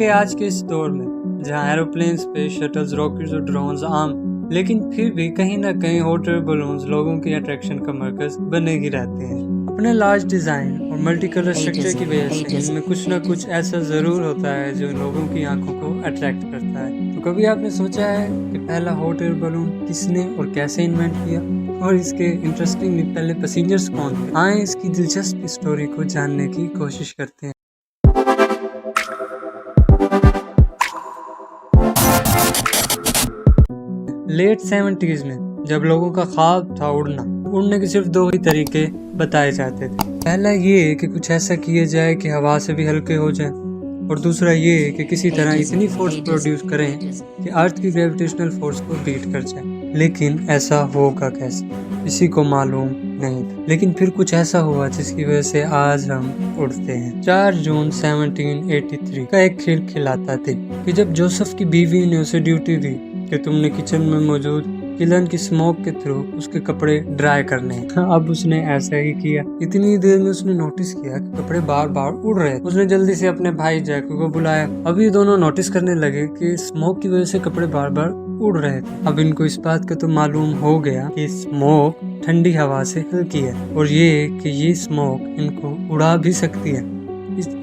حالانکہ آج کے اس دور میں جہاں ایروپلین، اسپیس شٹلز، راکٹس اور ڈرونز عام، لیکن پھر بھی کہیں نہ کہیں ہاٹ ایئر بلونز لوگوں کی اٹریکشن کا مرکز بنے ہی رہتے ہیں۔ اپنے لارج ڈیزائن اور ملٹی کلر اسٹرکچر کی وجہ سے ان میں کچھ نہ کچھ ایسا ضرور ہوتا ہے جو لوگوں کی آنکھوں کو اٹریکٹ کرتا ہے۔ تو کبھی آپ نے سوچا ہے کہ پہلا ہاٹ ایئر بلون کس نے اور کیسے انوینٹ کیا، اور اس کے انٹرسٹنگ پہلے پیسنجرز کون تھے؟ آئیں اس کی دلچسپ اسٹوری کو جاننے کی کوشش کرتے ہیں۔ لیٹ 70s میں جب لوگوں کا خواب تھا اڑنے کے صرف دو ہی طریقے بتائے جاتے تھے۔ پہلا یہ کہ کچھ ایسا کیا جائے کہ ہوا سے بھی ہلکے ہو جائیں، اور دوسرا یہ کہ کسی طرح اتنی فورس پروڈیوس کریں کہ ارتھ کی گریویٹیشنل فورس کو بیٹ کر جائے۔ لیکن ایسا ہوگا کیسے، کسی کو معلوم نہیں تھا۔ لیکن پھر کچھ ایسا ہوا جس کی وجہ سے آج ہم اڑتے ہیں۔ 4 جون 1783 کا ایک کھیل کھلاتا تھا کہ جب جوسف کی بیوی نے اسے ڈیوٹی دی کہ تم نے کچن میں موجود کلن کی سموک کے تھرو اس کے کپڑے ڈرائی کرنے ہیں۔ اب اس نے ایسا ہی کیا۔ اتنی دیر میں اس نے نوٹس کیا کہ کپڑے بار بار اڑ رہے تھے۔ اس نے جلدی سے اپنے بھائی جیکو کو بلایا۔ اب یہ دونوں نوٹس کرنے لگے کہ سموک کی وجہ سے کپڑے بار بار اڑ رہے تھے۔ اب ان کو اس بات کا تو معلوم ہو گیا کہ سموک ٹھنڈی ہوا سے ہلکی ہے، اور یہ کہ یہ سموک ان کو اڑا بھی سکتی ہے۔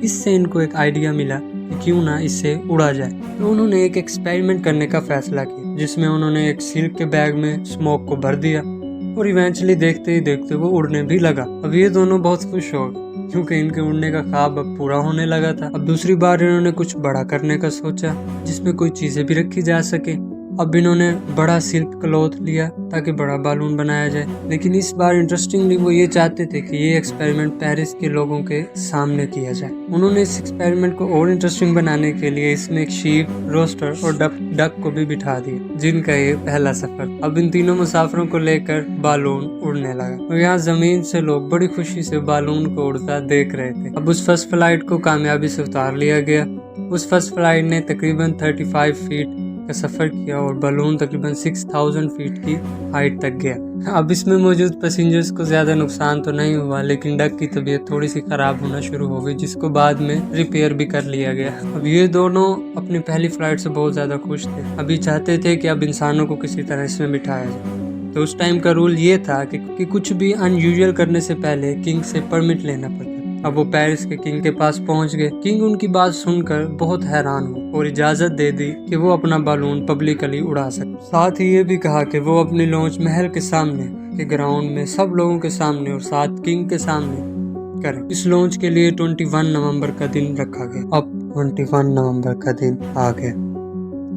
اس سے ان کو ایک آئیڈیا ملا کہ کیوں نہ اس سے اڑا جائے۔ تو انہوں نے ایک ایکسپیریمنٹ کرنے کا فیصلہ کیا، جس میں انہوں نے ایک سلک کے بیگ میں سموک کو بھر دیا، اور ایونچولی دیکھتے ہی دیکھتے وہ اڑنے بھی لگا۔ اب یہ دونوں بہت خوش ہو گئے کیونکہ ان کے اڑنے کا خواب اب پورا ہونے لگا تھا۔ اب دوسری بار انہوں نے کچھ بڑا کرنے کا سوچا جس میں کوئی چیزیں بھی رکھی جا سکے۔ اب انہوں نے بڑا سلک کلوتھ لیا تاکہ بڑا بالون بنایا جائے، لیکن اس بار انٹرسٹنگلی وہ یہ چاہتے تھے کہ یہ ایکسپیریمنٹ پیرس کے لوگوں کے سامنے کیا جائے۔ انہوں نے اس ایکسپیریمنٹ کو اور انٹرسٹنگ بنانے کے لیے اس میں ایک شیپ، روسٹر اور ڈک کو بھی بٹھا دیا، جن کا یہ پہلا سفر۔ اب ان تینوں مسافروں کو لے کر بالون اڑنے لگا، اور یہاں زمین سے لوگ بڑی خوشی سے بالون کو اڑتا دیکھ رہے تھے۔ اب اس فرسٹ فلائٹ کو کامیابی سے اتار لیا گیا۔ اس فرسٹ فلائٹ نے تقریباً 35 فیٹ کا سفر کیا، اور بالون تقریباً 6000 فیٹ کی ہائٹ تک گیا۔ اب اس میں موجود پیسنجرز کو زیادہ نقصان تو نہیں ہوا، لیکن ڈک کی طبیعت تھوڑی سی خراب ہونا شروع ہو گئی، جس کو بعد میں ریپیئر بھی کر لیا گیا۔ اب یہ دونوں اپنی پہلی فلائٹ سے بہت زیادہ خوش تھے۔ اب یہ چاہتے تھے کہ اب انسانوں کو کسی طرح اس میں بٹھایا جائے۔ تو اس ٹائم کا رول یہ تھا کہ کچھ بھی ان یوزول کرنے سے پہلے کنگ سے پرمٹ لینا پڑتا۔ اب وہ پیرس کے کنگ کے پاس پہنچ گئے۔ کنگ ان کی بات سن کر بہت حیران ہوئے اور اجازت دے دی کہ وہ اپنا بالون پبلکلی اڑا سکے۔ ساتھ ہی یہ بھی کہا کہ وہ اپنی لانچ محل کے سامنے کے گراؤنڈ میں سب لوگوں کے سامنے اور ساتھ کنگ کے سامنے کریں۔ اس لانچ کے لیے 21 نومبر کا دن رکھا گیا۔ اب 21 نومبر کا دن آ گیا۔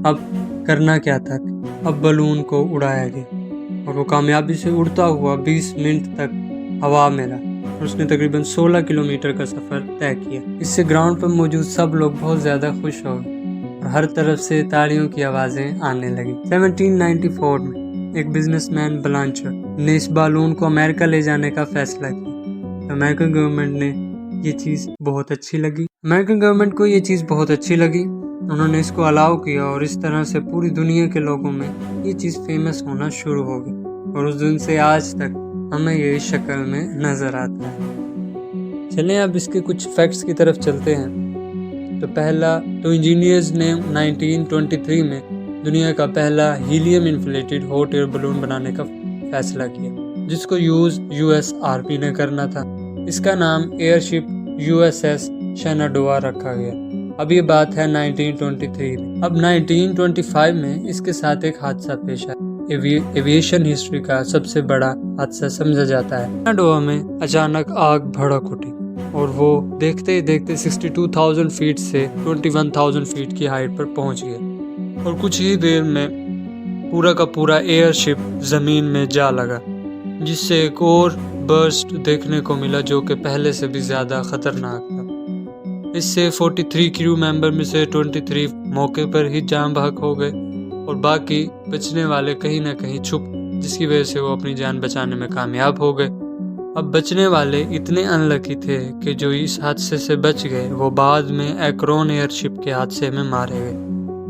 اب کرنا کیا تھا؟ اب بالون کو اڑایا گیا، اور وہ کامیابی سے اڑتا ہوا 20 منٹ تک ہوا میں رہا، اور اس نے تقریباً 16 کلومیٹر کا سفر طے کیا۔ اس سے گراؤنڈ پر موجود سب لوگ بہت زیادہ خوش ہو گئے، اور ہر طرف سے تالیوں کی آوازیں آنے لگی۔ 1794 میں ایک بزنس مین بلانچر نے اس بالون کو امریکہ لے جانے کا فیصلہ کیا۔ امریکن گورنمنٹ نے یہ چیز بہت اچھی لگی۔ امریکن گورنمنٹ کو یہ چیز بہت اچھی لگی، انہوں نے اس کو الاؤ کیا، اور اس طرح سے پوری دنیا کے لوگوں میں یہ چیز فیمس ہونا شروع ہو گئی، اور اس دن سے آج تک ہمیں یہ اس شکل میں نظر آتا ہے۔ چلیں اب اس کے کچھ فیکٹس کی طرف چلتے ہیں۔ تو پہلا تو انجینئرز نے 1923 میں دنیا کا پہلا helium inflated hot air balloon بنانے کا فیصلہ کیا، جس کو یوز USRP نے کرنا تھا۔ اس کا نام ایئر شپ USS شیناڈووا رکھا گیا۔ اب یہ بات ہے 1923 میں۔ اب 1925 میں اس کے ساتھ ایک حادثہ پیش آیا۔ ایویشن ہسٹری کا سب سے بڑا حادثہ سمجھا جاتا ہے۔ شیناڈووا میں اچانک آگ بھڑک اٹھی، اور وہ دیکھتے ہی دیکھتے 62,000 فیٹ سے 21,000 فیٹ کی ہائٹ پر پہنچ گیا، اور کچھ ہی دیر میں پورا کا پورا ایئر شپ زمین میں جا لگا، جس سے ایک اور برسٹ دیکھنے کو ملا جو کہ پہلے سے بھی زیادہ خطرناک تھا۔ اس سے 43 کریو ممبر میں سے 23 موقع پر ہی جان بحق ہو گئے، اور باقی بچنے والے کہیں نہ کہیں چھپ، جس کی وجہ سے وہ اپنی جان بچانے میں کامیاب ہو گئے۔ اب بچنے والے اتنے ان لکی تھے کہ جو اس حادثے سے بچ گئے وہ بعد میں ایکرون ایئر شپ کے حادثے میں مارے گئے،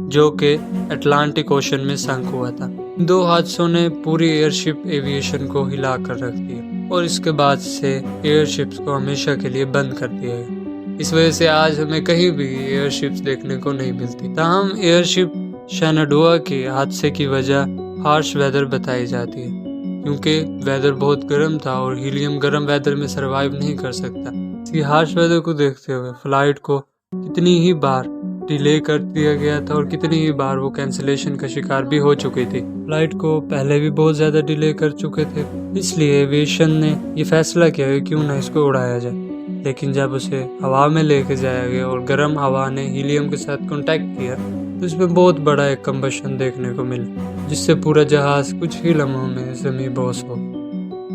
جو کہ اٹلانٹک اوشن میں سنک ہوا تھا۔ دو حادثوں نے پوری ایئر شپ ایویشن کو ہلا کر رکھ دیا، اور اس کے بعد سے ایئر شپس کو ہمیشہ کے لیے بند کر دیا گیا۔ اس وجہ سے آج ہمیں کہیں بھی ایئر شپس دیکھنے کو نہیں ملتی۔ تاہم ایئر شپ شیناڈوہا کے حادثے کی وجہ ہارش ویدر بتائی جاتی ہے، کیونکہ ویدر بہت گرم تھا اور ہیلیم گرم ویدر میں سروائیو نہیں کر سکتا۔ اسی ہارش ویدر کو دیکھتے ہوئے فلائٹ کو کتنی ہی بار ڈیلے کر دیا گیا تھا اور کتنی ہی بار وہ کینسلیشن کا شکار بھی ہو چکی تھی۔ فلائٹ کو پہلے بھی بہت زیادہ ڈیلے کر چکے تھے، اس لیے ایویشن نے یہ فیصلہ کیا کہ کیوں نہ اس کو اڑایا جائے۔ لیکن جب اسے ہوا میں لے کے جایا گیا اور گرم ہوا نے ہیلیم کے ساتھ کانٹیکٹ کیا تو اس میں بہت بڑا ایک کمبشن دیکھنے کو ملا، جس سے پورا جہاز کچھ ہی لمحوں میں زمیں بوس ہو،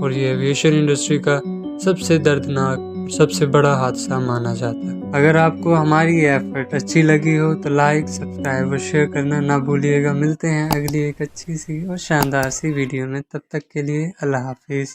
اور یہ ایویشن انڈسٹری کا سب سے دردناک اور سب سے بڑا حادثہ مانا جاتا ہے۔ اگر آپ کو ہماری یہ ایفرٹ اچھی لگی ہو تو لائک، سبسکرائب اور شیئر کرنا نہ بھولیے گا۔ ملتے ہیں اگلی ایک اچھی سی اور شاندار سی ویڈیو میں، تب تک کے لیے اللہ حافظ۔